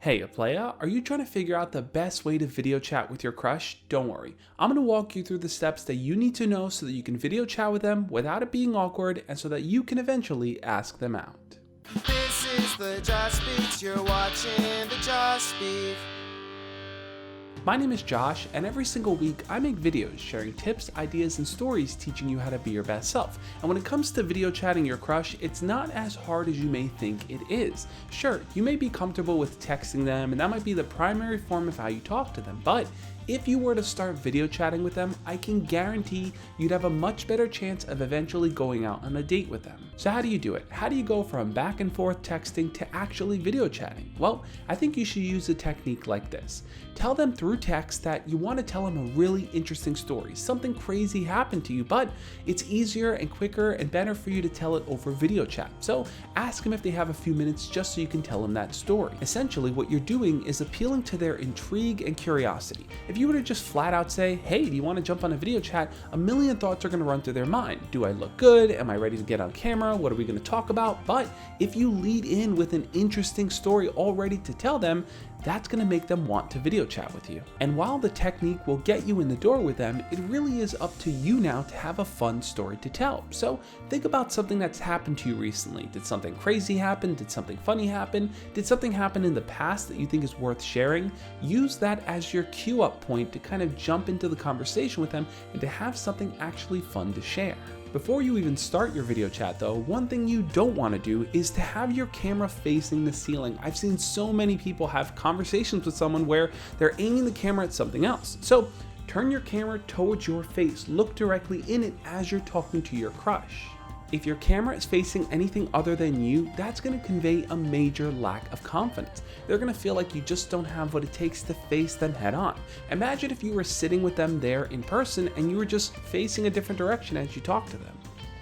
Hey, playa, are you trying to figure out the best way to video chat with your crush? Don't worry, I'm going to walk you through the steps that you need to know so that you can video chat with them without it being awkward and so that you can eventually ask them out. This is the Just Beats, you're watching the Just Beat. My name is Josh, and every single week I make videos sharing tips, ideas, and stories teaching you how to be your best self. And when it comes to video chatting your crush, it's not as hard as you may think it is. Sure, you may be comfortable with texting them, and that might be the primary form of how you talk to them, but if you were to start video chatting with them, I can guarantee you'd have a much better chance of eventually going out on a date with them. So how do you do it? How do you go from back and forth texting to actually video chatting? Well, I think you should use a technique like this. Tell them through text that you want to tell them a really interesting story. Something crazy happened to you, but it's easier and quicker and better for you to tell it over video chat. So ask them if they have a few minutes just so you can tell them that story. Essentially, what you're doing is appealing to their intrigue and curiosity. If you were to just flat out say, hey, do you want to jump on a video chat? A million thoughts are going to run through their mind. Do I look good? Am I ready to get on camera? What are we going to talk about? But if you lead in with an interesting story all ready to tell them, that's going to make them want to video chat with you. And while the technique will get you in the door with them, it really is up to you now to have a fun story to tell. So think about something that's happened to you recently. Did something crazy happen? Did something funny happen? Did something happen in the past that you think is worth sharing? Use that as your cue up point to kind of jump into the conversation with them and to have something actually fun to share. Before you even start your video chat though, one thing you don't want to do is to have your camera facing the ceiling. I've seen so many people have conversations with someone where they're aiming the camera at something else. So turn your camera towards your face, look directly in it as you're talking to your crush. If your camera is facing anything other than you, that's going to convey a major lack of confidence. They're going to feel like you just don't have what it takes to face them head on. Imagine if you were sitting with them there in person and you were just facing a different direction as you talk to them.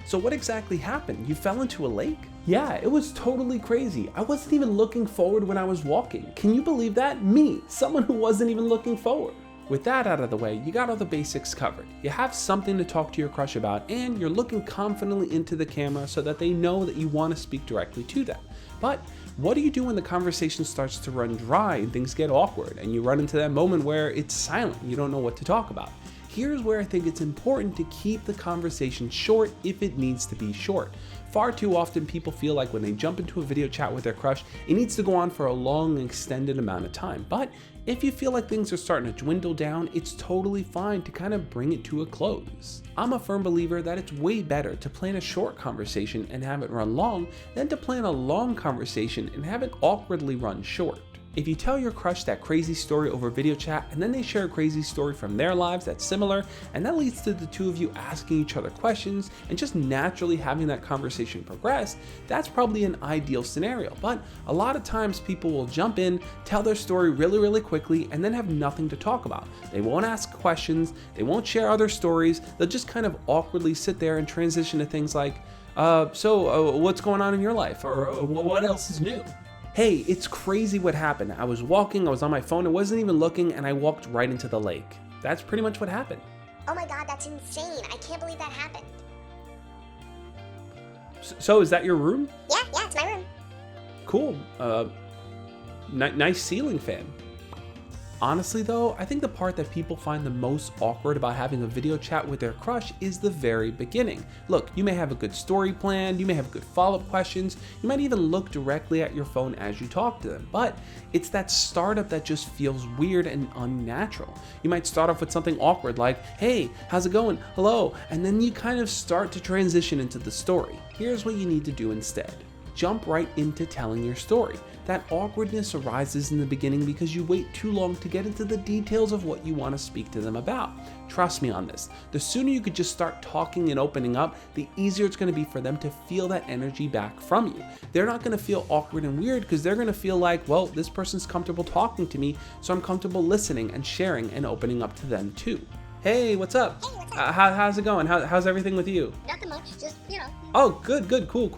So what exactly happened? You fell into a lake? Yeah, it was totally crazy. I wasn't even looking forward when I was walking. Can you believe that? Me, someone who wasn't even looking forward. With that out of the way, you got all the basics covered. You have something to talk to your crush about, and you're looking confidently into the camera so that they know that you want to speak directly to them. But what do you do when the conversation starts to run dry and things get awkward and you run into that moment where it's silent, you don't know what to talk about? Here's where I think it's important to keep the conversation short if it needs to be short. Far too often people feel like when they jump into a video chat with their crush, it needs to go on for a long, extended amount of time. But if you feel like things are starting to dwindle down, it's totally fine to kind of bring it to a close. I'm a firm believer that it's way better to plan a short conversation and have it run long than to plan a long conversation and have it awkwardly run short. If you tell your crush that crazy story over video chat and then they share a crazy story from their lives that's similar, and that leads to the two of you asking each other questions and just naturally having that conversation progress, that's probably an ideal scenario. But a lot of times people will jump in, tell their story really quickly, and then have nothing to talk about. They won't ask questions, they won't share other stories, they'll just kind of awkwardly sit there and transition to things like, what's going on in your life? Or what else is new? Hey, it's crazy what happened. I was walking, I was on my phone, I wasn't even looking, and I walked right into the lake. That's pretty much what happened. Oh my god, that's insane. I can't believe that happened. So is that your room? Yeah, it's my room. Cool. Nice ceiling fan. Honestly though, I think the part that people find the most awkward about having a video chat with their crush is the very beginning. Look, you may have a good story planned, you may have good follow-up questions, you might even look directly at your phone as you talk to them, but it's that startup that just feels weird and unnatural. You might start off with something awkward like, hey, how's it going? Hello, and then you kind of start to transition into the story. Here's what you need to do instead. Jump right into telling your story. That awkwardness arises in the beginning because you wait too long to get into the details of what you want to speak to them about. Trust me on this. The sooner you could just start talking and opening up, the easier it's going to be for them to feel that energy back from you. They're not going to feel awkward and weird because they're going to feel like, well, this person's comfortable talking to me, so I'm comfortable listening and sharing and opening up to them too. Hey, what's up? Hey, what's up? How's it going? How's everything with you? Nothing much, just, Oh, good, cool.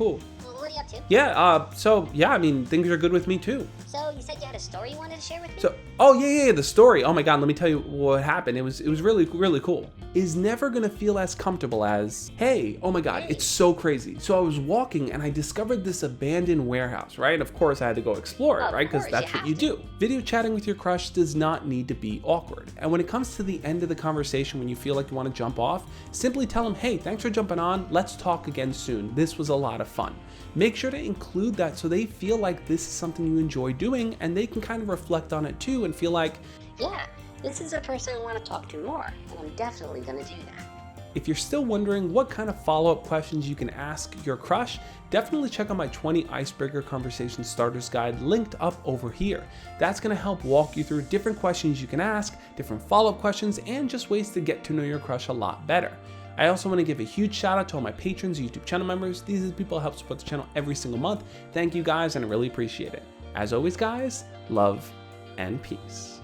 Well, what are you up to? Yeah, I mean, things are good with me too. So, you said you had a story you wanted to share with me? So, oh yeah, the story. Oh my God, let me tell you what happened. It was really cool. is never gonna feel as comfortable as, hey, oh my God, it's so crazy. So I was walking and I discovered this abandoned warehouse, right? Of course I had to go explore it, right? Because that's what you do. Video chatting with your crush does not need to be awkward. And when it comes to the end of the conversation, when you feel like you wanna jump off, simply tell them, hey, thanks for jumping on. Let's talk again soon. This was a lot of fun. Make sure to include that so they feel like this is something you enjoy doing and they can kind of reflect on it too and feel like, Yeah, this is a person I want to talk to more, and I'm definitely going to do that. if you're still wondering what kind of follow-up questions you can ask your crush, definitely check out my 20 Icebreaker Conversation Starters Guide linked up over here. That's going to help walk you through different questions you can ask, different follow-up questions, and just ways to get to know your crush a lot better. I also want to give a huge shout out to all my patrons, YouTube channel members. These are the people who help support the channel every single month. Thank you guys, and I really appreciate it. As always guys, love and peace.